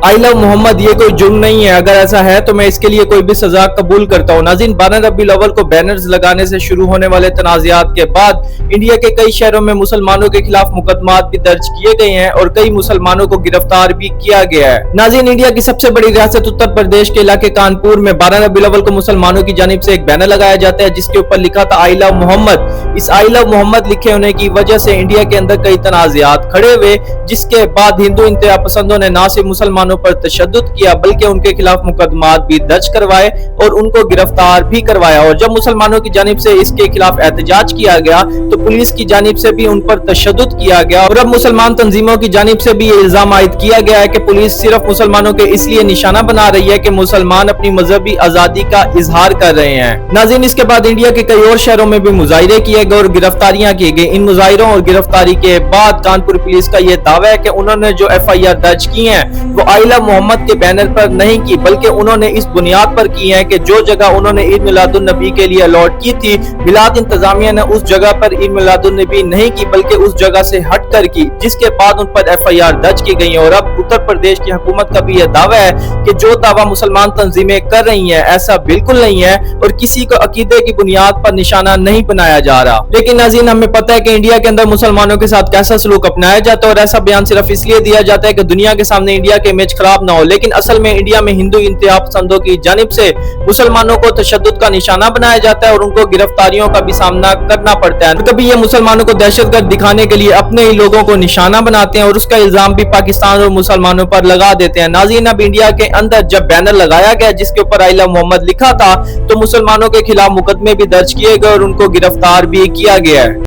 I love Mohammad ये कोई जुर्म नहीं है, अगर ऐसा है तो मैं इसके लिए कोई भी सजा कबूल करता हूँ। नाज़रीन, 12 रबीउल अव्वल को बैनर्स लगाने से शुरू होने वाले तनाज़ात के बाद इंडिया के कई शहरों में मुसलमानों के खिलाफ मुकदमात भी दर्ज किए गए हैं और कई मुसलमानों को गिरफ्तार भी किया गया है। नाज़रीन, इंडिया की सबसे बड़ी रियासत उत्तर प्रदेश के इलाके कानपुर में 12 रबीउल अव्वल को मुसलमानों की जानिब से एक बैनर लगाया जाता है जिसके ऊपर लिखा था आई लव मोहम्मद। इस आई लव मोहम्मद लिखे होने की वजह से इंडिया के अंदर कई तनाज़ात खड़े हुए, जिसके बाद हिंदू इंतहा पसंदों ने न सिर्फ मुसलमानों पर तशद्दुद किया बल्कि उनके खिलाफ मुकदमात भी दर्ज करवाए और उनको गिरफ्तार भी करवाया। और जब मुसलमानों की जानिब से इसके खिलाफ एहतजाज किया गया तो पुलिस की जानिब से भी उन पर तशद्दुद किया गया और अब मुसलमान तंजीमों की जानिब से भी ये इल्जाम आयद किया गया है कि पुलिस सिर्फ मुसलमानों के इसलिए निशाना बना रही है कि मुसलमान अपनी मजहबी आजादी का इजहार कर रहे हैं। नाज़रीन, इसके बाद इंडिया के कई और शहरों में भी मुजाहिरे किए गए और गिरफ्तारियां की गई। इन मुजाहिरों और गिरफ्तारी के बाद कानपुर पुलिस का यह दावा है कि उन्होंने जो FIR दर्ज की है वो आई लव मोहम्मद के बैनर पर नहीं की, बल्कि उन्होंने इस बुनियाद पर की है कि जो जगह उन्होंने ईद मिलादुन नबी के लिए अलॉट की थी, मिलाद इंतजामिया ने उस जगह पर ईद मिलादुन नबी नहीं की बल्कि उस जगह से हटकर की, जिसके बाद उन पर FIR दर्ज की गई है। और अब उत्तर प्रदेश की हुकूमत का भी यह दावा है कि जो दावा मुसलमान तंजीमें कर रही हैं ऐसा बिल्कुल नहीं है और किसी को अकीदे की बुनियाद पर निशाना नहीं बनाया जा रहा। लेकिन नाज़रीन, हमें पता है कि इंडिया के अंदर मुसलमानों के साथ कैसा सलूक अपनाया जाता है और ऐसा बयान सिर्फ इसलिए दिया जाता है कि दुनिया के सामने इंडिया के इमेज खराब ना हो। लेकिन असल में इंडिया में हिंदू इंतहा पसंदों की जानिब से मुसलमानों को तशद्दुद का निशाना बनाया जाता है और उनको गिरफ्तारियों का भी सामना करना पड़ता है। कभी ये मुसलमानों को दहशतगर्द दिखाने के लिए अपने ही लोगों को निशाना बनाते हैं और उसका इल्जाम भी पाकिस्तान और मुसलमानों पर लगा देते हैं। नाज़रीन, अब इंडिया के अंदर जब बैनर लगाया गया जिसके ऊपर आई लव मोहम्मद लिखा था तो मुसलमानों के खिलाफ मुकदमे भी दर्ज किए गए और उनको गिरफ्तार भी किया गया है।